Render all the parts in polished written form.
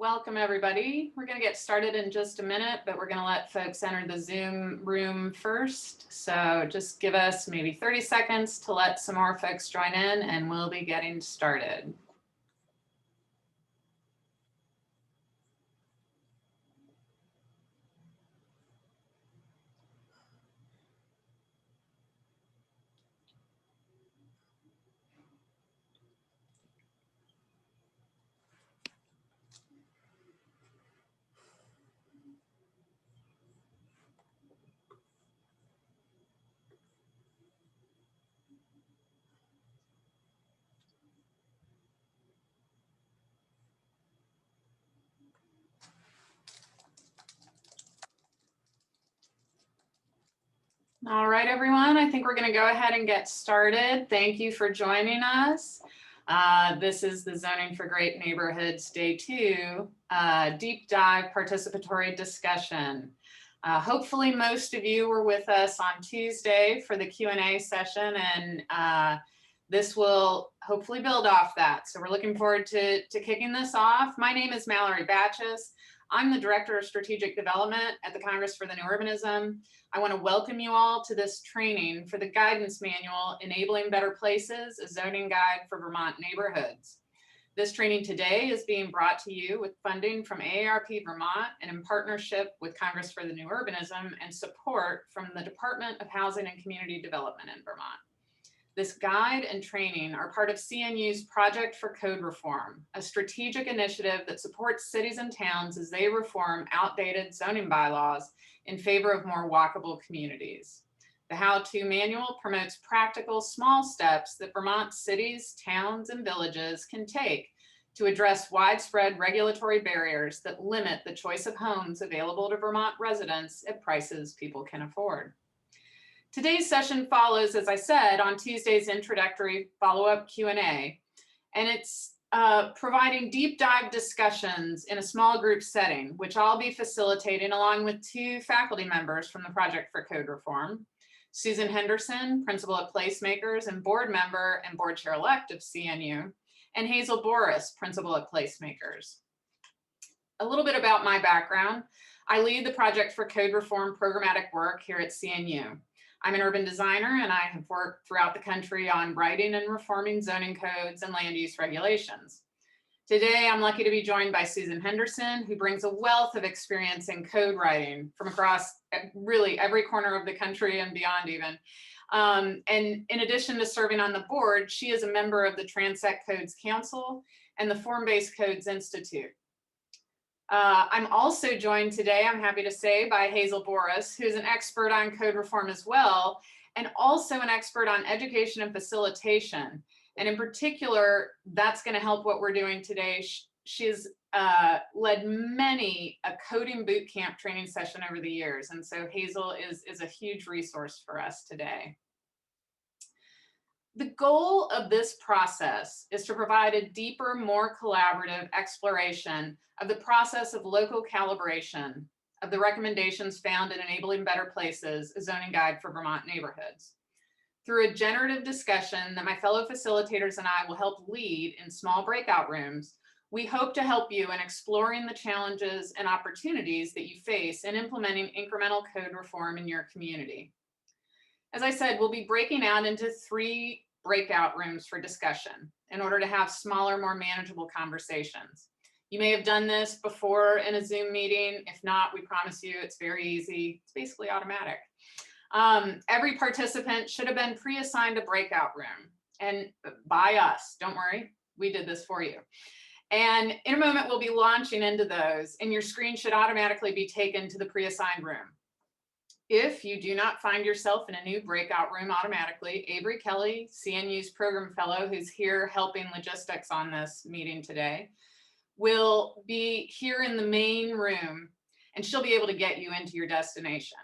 Welcome, everybody. We're going to get started in just a minute, but we're going to let folks enter the Zoom room first. So just give us maybe 30 seconds to let some more folks join in, and we'll be getting started. All right, everyone, I think we're going to go ahead and get started. Thank you for joining us. This is the Zoning for Great Neighborhoods Day 2 deep dive participatory discussion. Hopefully most of you were with us on Tuesday for the Q&A session, and this will hopefully build off that. So we're looking forward to kicking this off. My name is Mallory Batches. I'm the Director of Strategic Development at the Congress for the New Urbanism. I want to welcome you all to this training for the guidance manual, Enabling Better Places, a zoning guide for Vermont neighborhoods. This training today is being brought to you with funding from AARP Vermont and in partnership with Congress for the New Urbanism and support from the Department of Housing and Community Development in Vermont. This guide and training are part of CNU's Project for Code Reform, a strategic initiative that supports cities and towns as they reform outdated zoning bylaws in favor of more walkable communities. The how-to manual promotes practical small steps that Vermont cities, towns, and villages can take to address widespread regulatory barriers that limit the choice of homes available to Vermont residents at prices people can afford. Today's session follows, as I said, on Tuesday's introductory follow-up Q&A, and it's providing deep dive discussions in a small group setting, which I'll be facilitating along with two faculty members from the Project for Code Reform, Susan Henderson, Principal at Placemakers and Board Member and Board Chair-elect of CNU, and Hazel Boris, Principal at Placemakers. A little bit about my background. I lead the Project for Code Reform programmatic work here at CNU. I'm an urban designer, and I have worked throughout the country on writing and reforming zoning codes and land use regulations. Today, I'm lucky to be joined by Susan Henderson, who brings a wealth of experience in code writing from across really every corner of the country and beyond even. And in addition to serving on the board, she is a member of the Transect Codes Council and the Form-Based Codes Institute. I'm also joined today, I'm happy to say, by Hazel Boris, who's an expert on code reform as well, and also an expert on education and facilitation. And in particular, that's going to help what we're doing today. She's led many a coding boot camp training session over the years. And so Hazel is a huge resource for us today. The goal of this process is to provide a deeper, more collaborative exploration of the process of local calibration of the recommendations found in Enabling Better Places, a zoning guide for Vermont neighborhoods. Through a generative discussion that my fellow facilitators and I will help lead in small breakout rooms, we hope to help you in exploring the challenges and opportunities that you face in implementing incremental code reform in your community. As I said, we'll be breaking out into 3 breakout rooms for discussion in order to have smaller, more manageable conversations. You may have done this before in a Zoom meeting. If not, we promise you it's very easy. It's basically automatic. Every participant should have been pre-assigned a breakout room, and by us, don't worry, we did this for you. And in a moment, we'll be launching into those, and your screen should automatically be taken to the pre-assigned room. If you do not find yourself in a new breakout room automatically, Avery Kelly, CNU's program fellow, who's here helping logistics on this meeting today, will be here in the main room, and she'll be able to get you into your destination.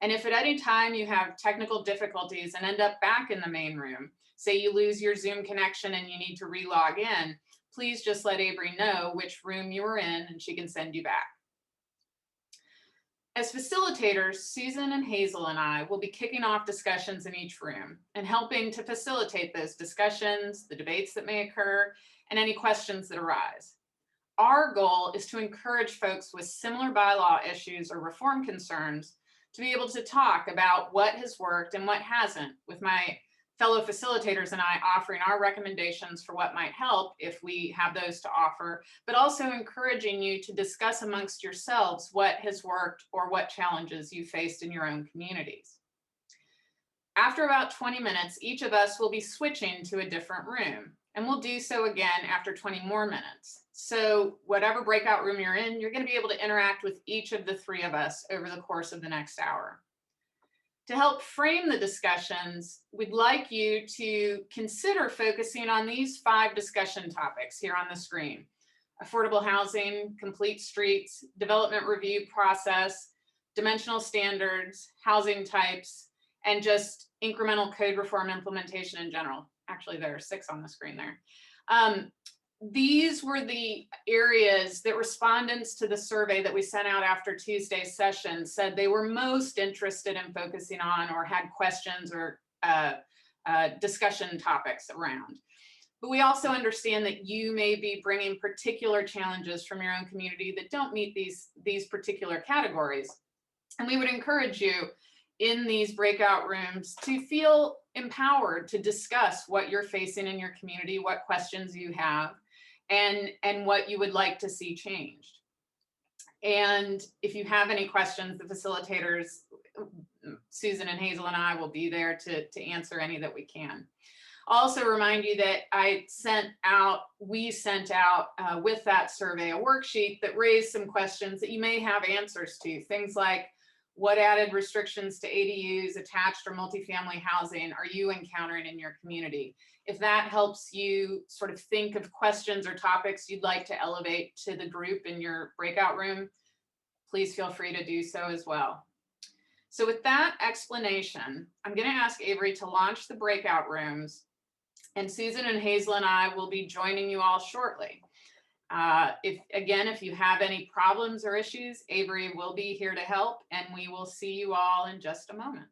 And if at any time you have technical difficulties and end up back in the main room, say you lose your Zoom connection and you need to re-log in, please just let Avery know which room you were in and she can send you back. As facilitators, Susan and Hazel and I will be kicking off discussions in each room and helping to facilitate those discussions, the debates that may occur, and any questions that arise. our goal is to encourage folks with similar bylaw issues or reform concerns to be able to talk about what has worked and what hasn't, with my fellow facilitators and I offering our recommendations for what might help if we have those to offer, but also encouraging you to discuss amongst yourselves what has worked or what challenges you faced in your own communities. After about 20 minutes, each of us will be switching to a different room, and we'll do so again after 20 more minutes. So whatever breakout room you're in, you're going to be able to interact with each of the three of us over the course of the next hour. To help frame the discussions, we'd like you to consider focusing on these 5 discussion topics here on the screen: affordable housing, complete streets, development review process, dimensional standards, housing types, and just incremental code reform implementation in general. Actually, there are 6 on the screen there. These were the areas that respondents to the survey that we sent out after Tuesday's session said they were most interested in focusing on or had questions or discussion topics around. But we also understand that you may be bringing particular challenges from your own community that don't meet these particular categories. And we would encourage you in these breakout rooms to feel empowered to discuss what you're facing in your community, what questions you have, and what you would like to see changed. And if you have any questions, the facilitators, Susan and Hazel and I, will be there to answer any that we can. I'll also remind you that we sent out with that survey a worksheet that raised some questions that you may have answers to. Things like, what added restrictions to ADUs, attached or multifamily housing are you encountering in your community? If that helps you sort of think of questions or topics you'd like to elevate to the group in your breakout room, please feel free to do so as well. So with that explanation, I'm going to ask Avery to launch the breakout rooms, and Susan and Hazel and I will be joining you all shortly. If you have any problems or issues, Avery will be here to help, and we will see you all in just a moment.